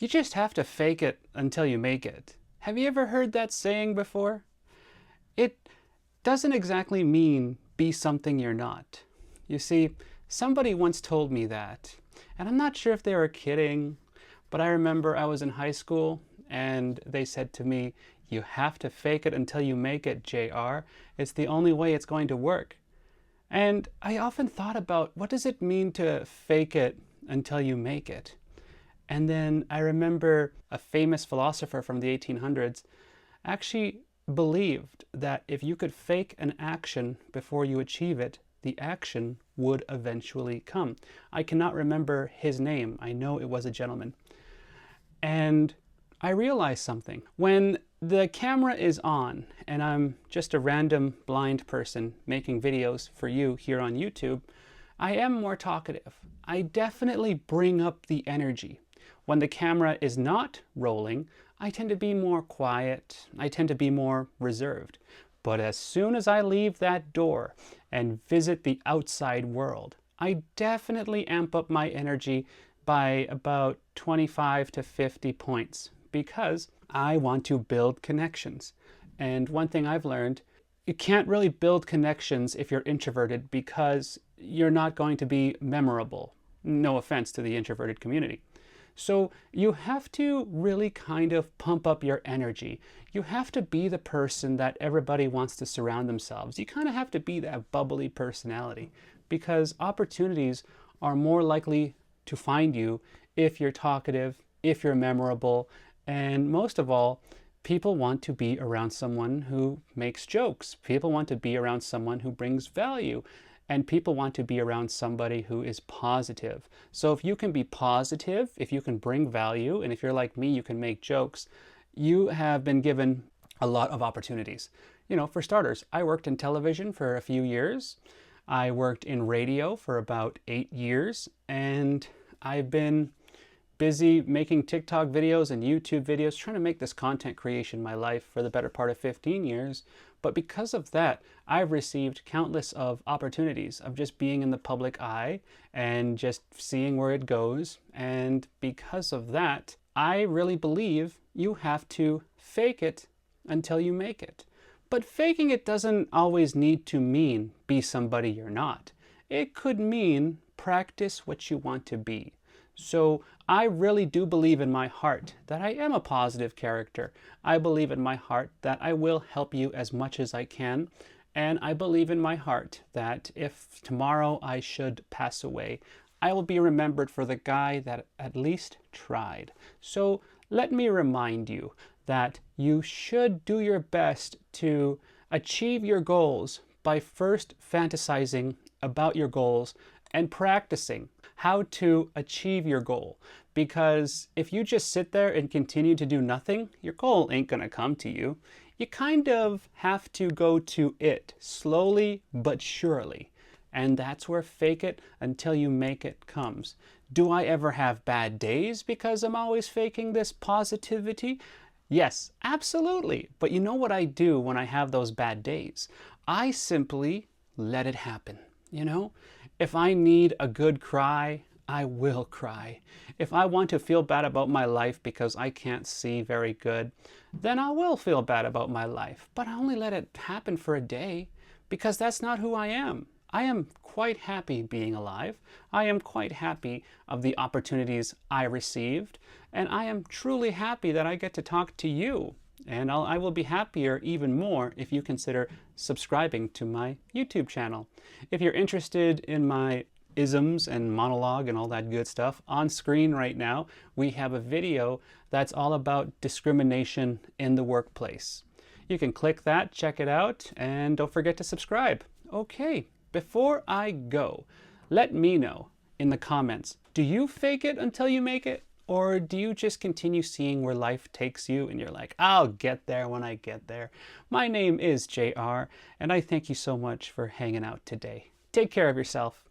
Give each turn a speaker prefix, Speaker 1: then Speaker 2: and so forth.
Speaker 1: You just have to fake it until you make it. Have you ever heard that saying before? It doesn't exactly mean be something you're not. You see, somebody once told me that, and I'm not sure if they were kidding, but I remember I was in high school and they said to me, "You have to fake it until you make it, JR. It's the only way it's going to work." And I often thought about, what does it mean to fake it until you make it? And then I remember a famous philosopher from the 1800s actually believed that if you could fake an action before you achieve it, the action would eventually come. I cannot remember his name. I know it was a gentleman. And I realized something. When the camera is on and I'm just a random blind person making videos for you here on YouTube, I am more talkative. I definitely bring up the energy. When the camera is not rolling, I tend to be more quiet. I tend to be more reserved. But as soon as I leave that door and visit the outside world, I definitely amp up my energy by about 25 to 50 points because I want to build connections. And one thing I've learned, you can't really build connections if you're introverted because you're not going to be memorable. No offense to the introverted community. So you have to really kind of pump up your energy. You have to be the person that everybody wants to surround themselves. You kind of have to be that bubbly personality because opportunities are more likely to find you if you're talkative, if you're memorable, and most of all, people want to be around someone who makes jokes. People want to be around someone who brings value. And people want to be around somebody who is positive. So if you can be positive, if you can bring value, and if you're like me, you can make jokes, you have been given a lot of opportunities. You know, for starters, I worked in television for a few years. I worked in radio for about 8 years, and I've been busy making TikTok videos and YouTube videos, trying to make this content creation my life for the better part of 15 years. But because of that, I've received countless of opportunities of just being in the public eye and just seeing where it goes. And because of that, I really believe you have to fake it until you make it. But faking it doesn't always need to mean be somebody you're not. It could mean practice what you want to be. So I really do believe in my heart that I am a positive character. I believe in my heart that I will help you as much as I can. And I believe in my heart that if tomorrow I should pass away, I will be remembered for the guy that at least tried. So let me remind you that you should do your best to achieve your goals by first fantasizing about your goals and practicing how to achieve your goal. Because if you just sit there and continue to do nothing, your goal ain't gonna come to you. You kind of have to go to it slowly but surely. And that's where fake it until you make it comes. Do I ever have bad days because I'm always faking this positivity? Yes, absolutely. But you know what I do when I have those bad days? I simply let it happen. You know, if I need a good cry, I will cry. If I want to feel bad about my life because I can't see very good, then I will feel bad about my life. But I only let it happen for a day because that's not who I am. I am quite happy being alive. I am quite happy of the opportunities I received. And I am truly happy that I get to talk to you. And I will be happier even more if you consider subscribing to my YouTube channel. If you're interested in my isms and monologue and all that good stuff, on screen right now, we have a video that's all about discrimination in the workplace. You can click that, check it out, and don't forget to subscribe. Okay, before I go, let me know in the comments, do you fake it until you make it? Or do you just continue seeing where life takes you and you're like, I'll get there when I get there? My name is JR, and I thank you so much for hanging out today. Take care of yourself.